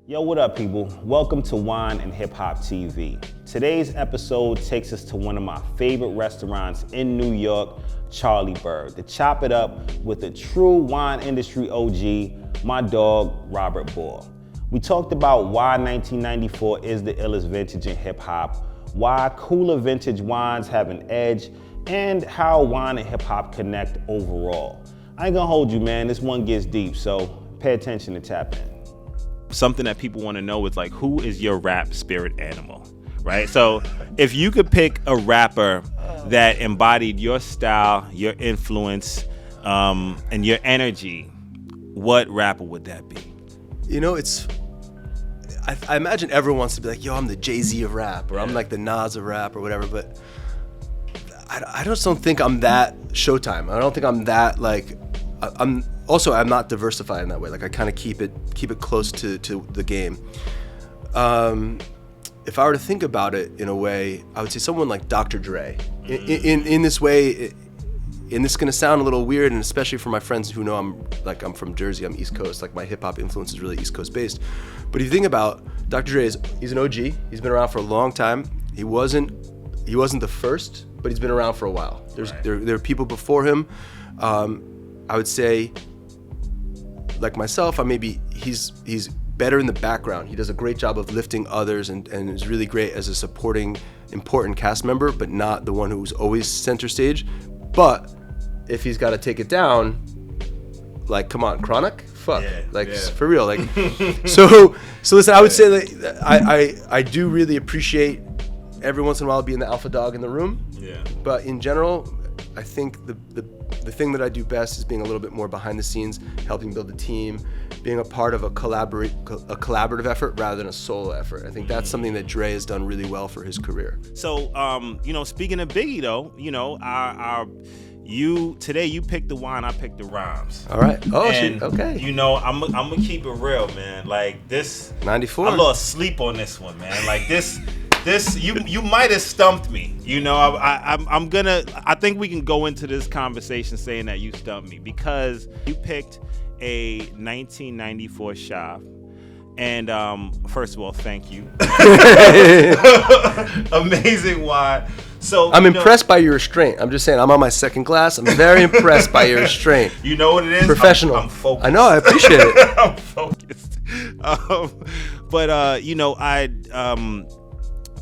Yo, what up, people? Welcome to Wine and Hip Hop TV. Today's episode takes us to one of my favorite restaurants in New York, Charlie Bird, to chop it up with a true wine industry OG, my dog, Robert Bohr. We talked about why 1994 is the illest vintage in hip hop, why cooler vintage wines have an edge, and how wine and hip hop connect overall. I ain't gonna hold you, man. This one gets deep, so pay attention to tap in. Something that people want to know is like, who is your rap spirit animal, right? So if you could pick a rapper that embodied your style, your influence, and your energy, what rapper would that be? You know, I imagine everyone wants to be like, yo, I'm the Jay-Z of rap, or I'm like the Nas of rap, or whatever, but I just don't think I'm that Showtime. I don't think I'm that, like, I'm not diversified in that way. Like, I kind of keep it close to the game. If I were to think about it in a way, I would say someone like Dr. Dre. In this way, and this is gonna sound a little weird, and especially for my friends who know I'm from Jersey, I'm East Coast. Like, my hip hop influence is really East Coast based. But if you think about Dr. Dre, he's an OG. He's been around for a long time. He wasn't the first, but he's been around for a while. There are people before him. I would say, like myself, he's better in the background. He does a great job of lifting others and is really great as a supporting, important cast member, but not the one who's always center stage. But if he's got to take it down, like, come on, Chronic? Fuck. For real. Like, so listen, I would say that I do really appreciate every once in a while being the alpha dog in the room. Yeah. But in general, I think the thing that I do best is being a little bit more behind the scenes, helping build a team, being a part of a collaborative effort rather than a solo effort. I think that's something that Dre has done really well for his career. So, speaking of Biggie, though, today you picked the wine, I picked the rhymes. All right. Oh, and, shit. Okay. I'm gonna keep it real, man. Like, this 94. I lost sleep on this one, man. Like, this you might have stumped me. I think we can go into this conversation saying that you stumped me, because you picked a 1994 shop. And first of all, thank you. Amazing wine. So I'm impressed by your restraint. I'm just saying, I'm on my second glass. I'm very impressed by your restraint. You know what it is? Professional. I'm focused. I know. I appreciate it. I'm focused.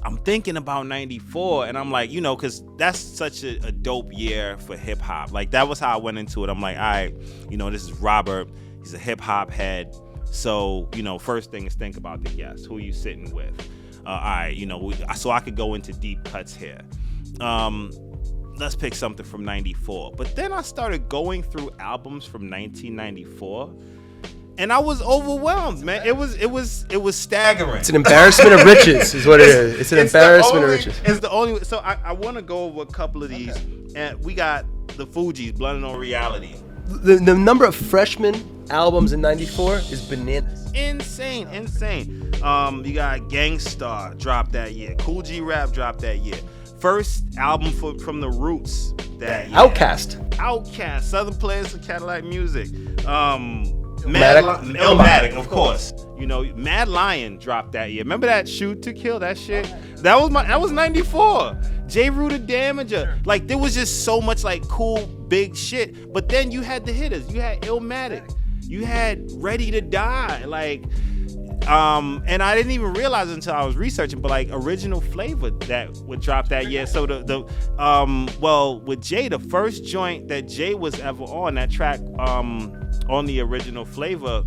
I'm thinking about 94, and I'm like, because that's such a dope year for hip hop. Like, that was how I went into it. I'm like, all right, this is Robert. He's a hip hop head. So, first thing is think about the guest. Who are you sitting with? All right, so I could go into deep cuts here. Let's pick something from 94. But then I started going through albums from 1994. And I was overwhelmed, man. It was staggering. It's an embarrassment of riches, is what it is. It's an embarrassment of riches. It's the only. So I want to go over a couple of these. Okay. And we got the Fugees, Blunting on Reality. The number of freshman albums in '94 is bananas. Insane. You got Gangstar dropped that year. Cool G Rap dropped that year. First album from the Roots that year. Outkast, Southern Players of Cadillac Music. Illmatic, of course. Mad Lion dropped that year. Remember that Shoot to Kill, that shit? That was 94. J. Rue the Damager. Like, there was just so much like cool big shit. But then you had the hitters. You had Illmatic. You had Ready to Die. Like, and I didn't even realize it until I was researching, but like Original Flavor that would drop that year. So with Jay, the first joint that Jay was ever on, that track on the Original Flavor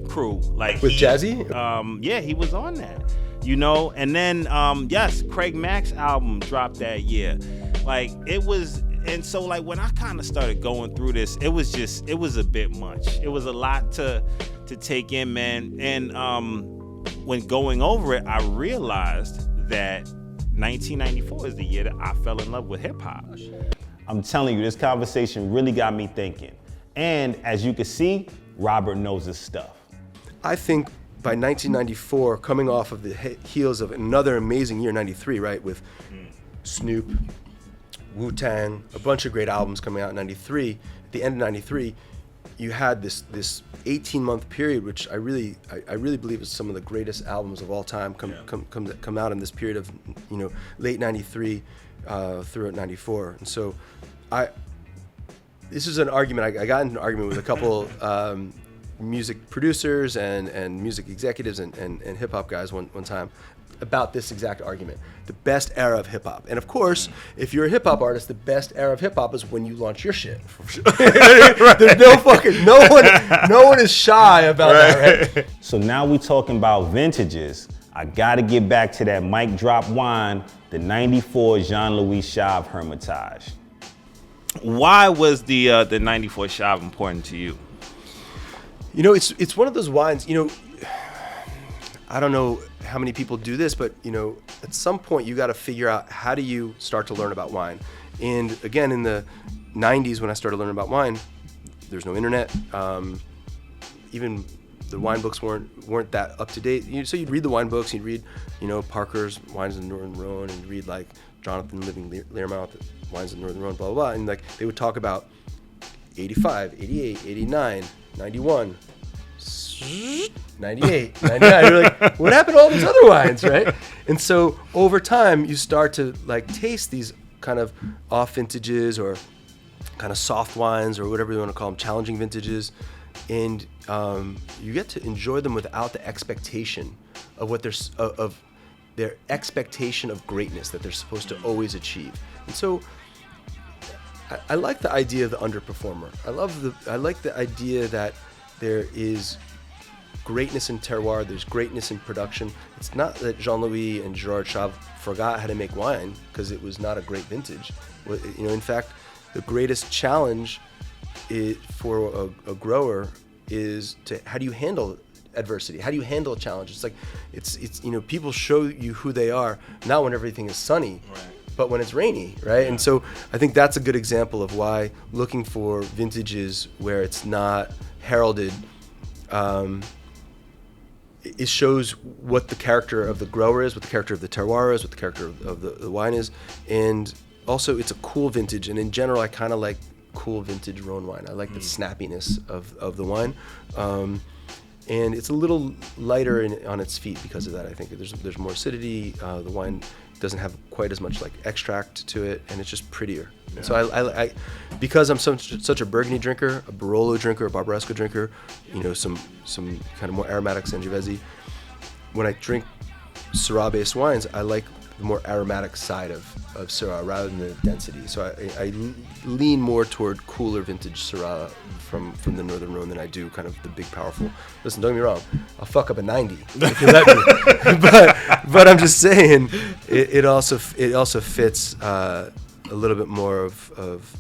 crew, like with Jazzy, yeah, he was on that, and then yes, Craig Mack's album dropped that year. Like, it was. And so, like, when I kind of started going through this, it was a bit much. It was a lot to take in, man. And when going over it, I realized that 1994 is the year that I fell in love with hip hop. I'm telling you, this conversation really got me thinking. And as you can see, Robert knows his stuff. I think by 1994, coming off of the heels of another amazing year, 93, right, with Snoop, Wu-Tang, a bunch of great albums coming out in 93, at the end of 93, you had this 18-month period, which I really believe is some of the greatest albums of all time come out in this period of, you know, late '93 through '94. And so this is an argument. I got into an argument with a couple music producers and music executives and hip hop guys one time about this exact argument, the best era of hip hop. And of course, if you're a hip hop artist, the best era of hip hop is when you launch your shit. There's no one is shy about that, right? So now we talking about vintages. I gotta get back to that mic drop wine, the '94 Jean-Louis Chave Hermitage. Why was the '94 Chave important to you? You know, it's one of those wines, you know, I don't know how many people do this, but, you know, at some point you got to figure out how do you start to learn about wine. And again, in the 90s when I started learning about wine, there's no internet. Even the wine books weren't that up to date. So you'd read the wine books, you'd read, you know, Parker's Wines of the Northern Rhone, and you'd read like Jonathan Living Learmouth, Wines of the Northern Rhone, blah, blah, blah. And like they would talk about 85, 88, 89, 91, 98, 99. You're like, what happened to all these other wines, right? And so over time, you start to like taste these kind of off vintages or kind of soft wines or whatever you want to call them, challenging vintages, and you get to enjoy them without the expectation of what of their expectation of greatness that they're supposed to always achieve. And so I like the idea of the underperformer. I like the idea that there is greatness in terroir, there's greatness in production. It's not that Jean-Louis and Gerard Chave forgot how to make wine because it was not a great vintage. You know, in fact, the greatest challenge for a grower is how do you handle adversity? How do you handle a challenge? It's like, it's you know, people show you who they are not when everything is sunny, right, but when it's rainy, right? Yeah. And so I think that's a good example of why looking for vintages where it's not heralded, it shows what the character of the grower is, what the character of the terroir is, what the character of the wine is, and also it's a cool vintage. And in general, I kind of like cool vintage Rhone wine. I like the snappiness of the wine, and it's a little lighter on its feet because of that. I think there's more acidity. The wine doesn't have quite as much like extract to it, and it's just prettier. Yeah. So I because I'm such a Burgundy drinker, a Barolo drinker, a Barbaresco drinker, you know, some kind of more aromatic Sangiovese. When I drink Syrah-based wines, I like the more aromatic side of Syrah rather than the density. So I lean more toward cooler vintage Syrah from the Northern Rhone than I do kind of the big powerful. Listen, don't get me wrong, I'll fuck up a 90 if you let me. but I'm just saying it also fits a little bit more of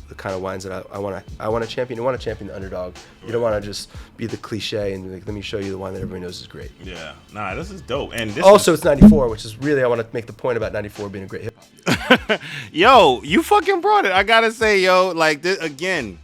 the kind of wines that I want to champion. You want to champion the underdog. You don't want to just be the cliche and like, let me show you the wine that everybody knows is great. Yeah, nah, this is dope. And this it's 94, which is really, I want to make the point about 94 being a great hip hop. Yo, you fucking brought it. I gotta say, yo, like this, again,